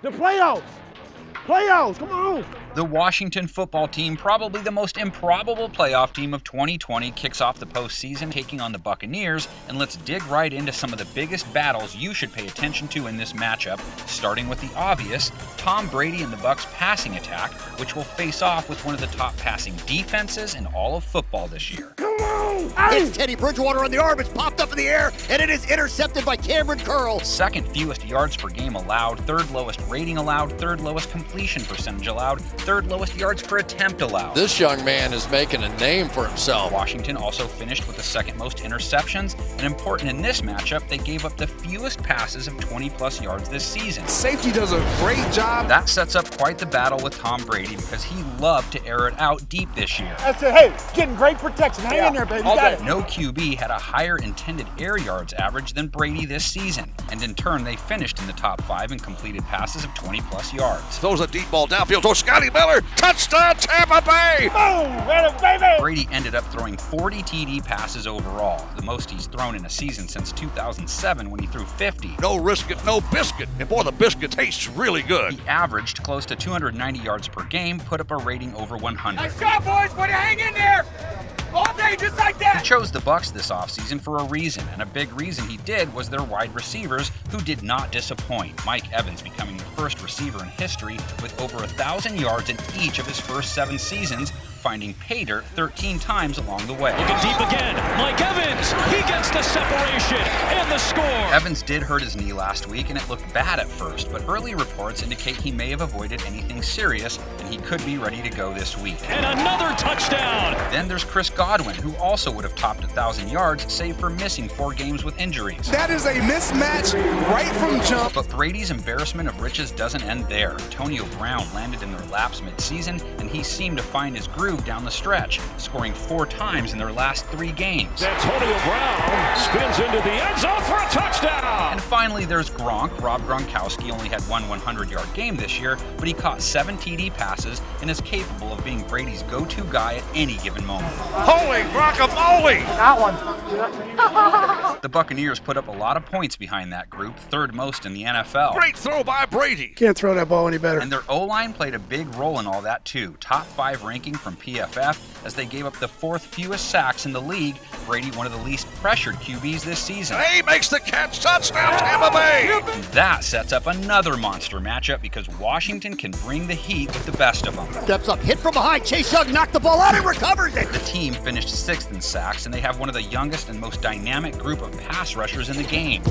The playoffs. Playoffs, come on. The Washington football team, probably the most improbable playoff team of 2020, kicks off the postseason taking on the Buccaneers, and let's dig right into some of the biggest battles you should pay attention to in this matchup, starting with the obvious, Tom Brady and the Bucs passing attack, which will face off with one of the top passing defenses in all of football this year. Come on. It's Teddy Bridgewater on the arm. It's popped up in the air, and it is intercepted by Cameron Curl. Second fewest yards per game allowed, third lowest rating allowed, third lowest completion percentage allowed, third lowest yards per attempt allowed. This young man is making a name for himself. Washington also finished with the second most interceptions, and important in this matchup, they gave up the fewest passes of 20-plus yards this season. Safety does a great job. That sets up quite the battle with Tom Brady because he loved to air it out deep this year. I said, hey, getting great protection. Hang in there, baby. You got it. No QB had a higher intended air yards average than Brady this season, and in turn, they finished in the top 5 in completed passes of 20-plus yards. Throws a deep ball downfield to Scotty Miller. Touchdown, Tampa Bay! Boom, baby. Brady ended up throwing 40 TD passes overall, the most he's thrown in a season since 2007 when he threw 50. No risk it, no biscuit. And boy, the biscuit tastes really good. He averaged close to 290 yards per game, put up a rating over 100. Nice job, boys. Way to hang in there. All day, just like that. He chose the Bucs this offseason for a reason, and a big reason he did was their wide receivers, who did not disappoint. Mike Evans becoming the first receiver in history with over 1,000 yards in each of his first 7 seasons, finding pay dirt 13 times along the way. Looking deep again, Mike Evans, he gets the separation and the score. Evans did hurt his knee last week and it looked bad at first, but early reports indicate he may have avoided anything serious and he could be ready to go this week. And another touchdown. Then there's Chris Godwin, who also would have topped 1,000 yards, save for missing 4 games with injuries. That is a mismatch right from jump. But Brady's embarrassment of riches doesn't end there. Antonio Brown landed in their laps mid-season, and he seemed to find his groove down the stretch, scoring 4 times in their last 3 games. Antonio Brown spins into the end zone for a touchdown. And finally, there's Gronk. Rob Gronkowski only had one 100-yard game this year, but he caught 7 TD passes and is capable of being Brady's go-to guy at any given moment. Holy guacamole! Got one. The Buccaneers put up a lot of points behind that group, third most in the NFL. Great throw by Brady. Can't throw that ball any better. And their O-line played a big role in all that too. Top 5 ranking from PFF as they gave up the 4th fewest sacks in the league. Brady, one of the least pressured QBs this season. He makes the catch. Touchdown, Tampa Bay! And that sets up another monster matchup because Washington can bring the heat with the best of them. Steps up, hit from behind. Chase Young knocked the ball out and recovers it. The team finished 6th in sacks, and they have one of the youngest and most dynamic group of pass rushers in the game.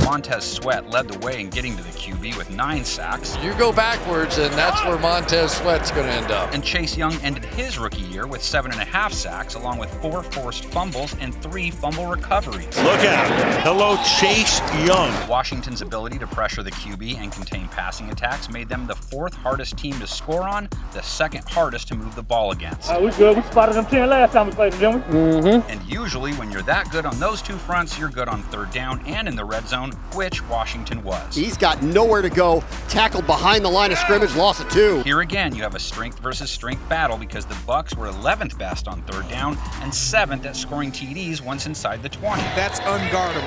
Montez Sweat led the way in getting to the QB with 9 sacks. You go backwards, and that's where Montez Sweat's going to end up. And Chase Young ended his rookie year with 7.5 sacks, along with 4 forced fumbles and 3 fumble recoveries. Look out. Hello, Chase Young. Washington's ability to pressure the QB and contain passing attacks made them the 4th hardest team to score on, the 2nd hardest to move the ball against. We good. We spotted them 10 last time we played them, didn't we? And usually when you're that good on those 2 fronts, you're good on 3rd down and in the red zone, which Washington was. He's got nowhere to go. Tackled behind the line of scrimmage, loss of 2. Here again, you have a strength versus strength battle because the Bucs were 11th best on 3rd down and 7th at scoring TDs once inside the 20. That's unguardable.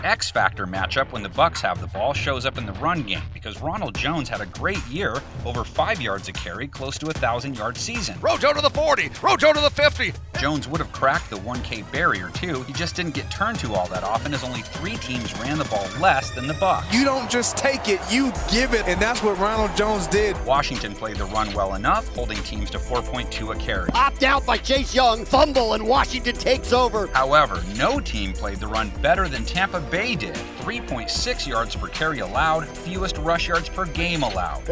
The X factor matchup when the Bucs have the ball shows up in the run game because Ronald Jones had a great year, over 5 yards a carry, close to a 1,000-yard season. Rojo to the 40. Rojo to the 50. Jones would have cracked the 1K barrier too. He just didn't get turned to all that often as only 3 teams ran the ball less than the Bucs. You don't just take it, you give it, and that's what Ronald Jones did. Washington played the run well enough, holding teams to 4.2 a carry. Popped out by Chase Young, fumble, and Washington takes over. However, no team played the run better than Tampa Bay did. 3.6 yards per carry allowed, fewest rush yards per game allowed.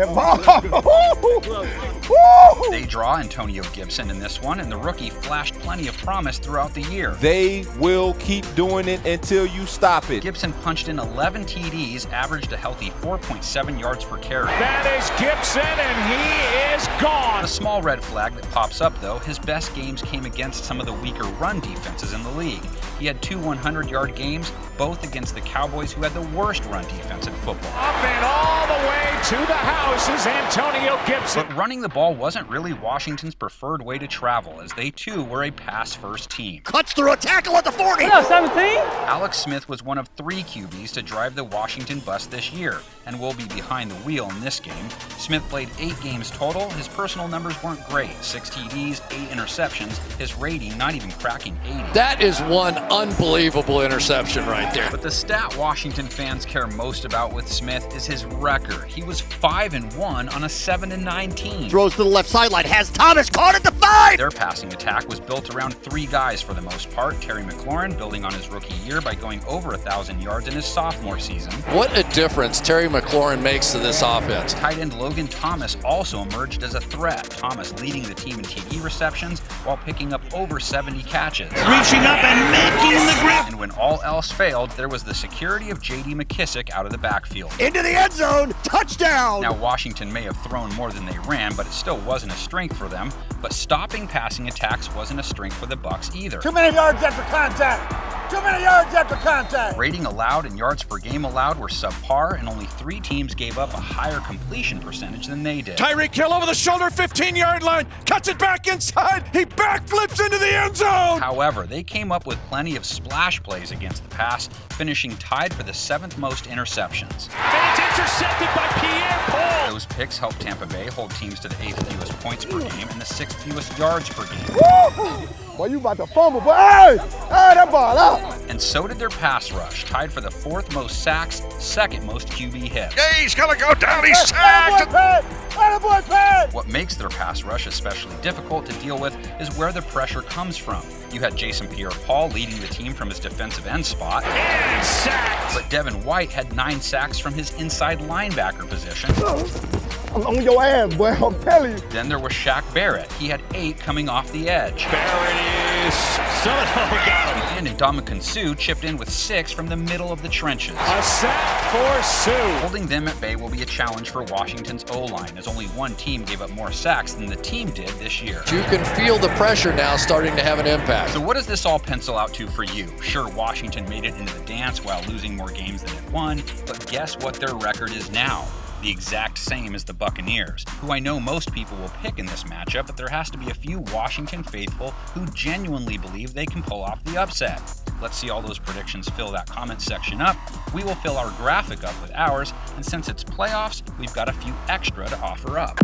They draw Antonio Gibson in this one, and the rookie flashed plenty of promise throughout the year. They will keep doing it until you stop it. Gibson punched in 11 TDs, averaged a healthy 4.7 yards per carry. That is Gibson, and he is gone. A small red flag that pops up, though, his best games came against some of the weaker run defenses in the league. He had 2 100-yard games, both against the Cowboys, who had the worst run defense in football. Up and all the way to the house is Antonio Gibson. But running the ball wasn't really Washington's preferred way to travel, as they too were a pass-first team. Cuts through a tackle at the 40. What up, 17? Alex Smith was one of 3 QBs to drive the Washington bus this year, and will be behind the wheel in this game. Smith played 8 games total. His personal numbers weren't great. 6 TDs, 8 interceptions. His rating not even cracking 80. That is one unbelievable interception right there. But the stat Washington fans care most about with Smith is his record. He was 5-1 on a 7-9 team. Throws to the left sideline, has Thomas caught at the 5. Their passing attack was built around 3 guys for the most part. Terry McLaurin building on his rookie year by going over 1,000 yards in his sophomore season. What a difference Terry McLaurin makes to this offense. Tight end Logan Thomas also emerged as a threat. Thomas leading the team in TD receptions while picking up over 70 catches. Reaching up and making the grip. And when all else failed, there was the security of J.D. McKissick out of the backfield. Into the end zone, touchdown. Now, Washington may have thrown more than they ran, but it still wasn't a strength for them. But stopping passing attacks wasn't a strength for the Bucs either. Too many yards after contact. Too many yards after contact. Rating allowed and yards per game allowed were subpar, and only 3 teams gave up a higher completion percentage than they did. Tyreek Hill over the shoulder, 15-yard line, cuts it back inside. He backflips into the end zone. However, they came up with plenty of splash plays against the pass, finishing tied for the 7th most interceptions. And it's intercepted by Pierre-Paul. Those picks helped Tampa Bay hold teams to the 8th fewest points per game and the 6th fewest yards per game. Woo! Boy, you about to fumble, boy. Hey, that ball up. And so did their pass rush, tied for the 4th most sacks, 2nd most QB hits. Yeah, he's gonna go down. He's sacked. What makes their pass rush especially difficult to deal with is where the pressure comes from. You had Jason Pierre-Paul leading the team from his defensive end spot. And sacked. But Devin White had 9 sacks from his inside linebacker position. I'm on your ass, boy. I'm telling you. Then there was Shaq Barrett. He had 8 coming off the edge. Barrett is somehow got him. And Ndamukong Suh chipped in with 6 from the middle of the trenches. A sack for Suh. Holding them at bay will be a challenge for Washington's O-line, as only one team gave up more sacks than the team did this year. You can feel the pressure now starting to have an impact. So what does this all pencil out to for you? Sure, Washington made it into the dance while losing more games than it won, but guess what their record is now? The exact same as the Buccaneers, who I know most people will pick in this matchup, but there has to be a few Washington faithful who genuinely believe they can pull off the upset. Let's see all those predictions fill that comment section up. We will fill our graphic up with ours, and since it's playoffs, we've got a few extra to offer up.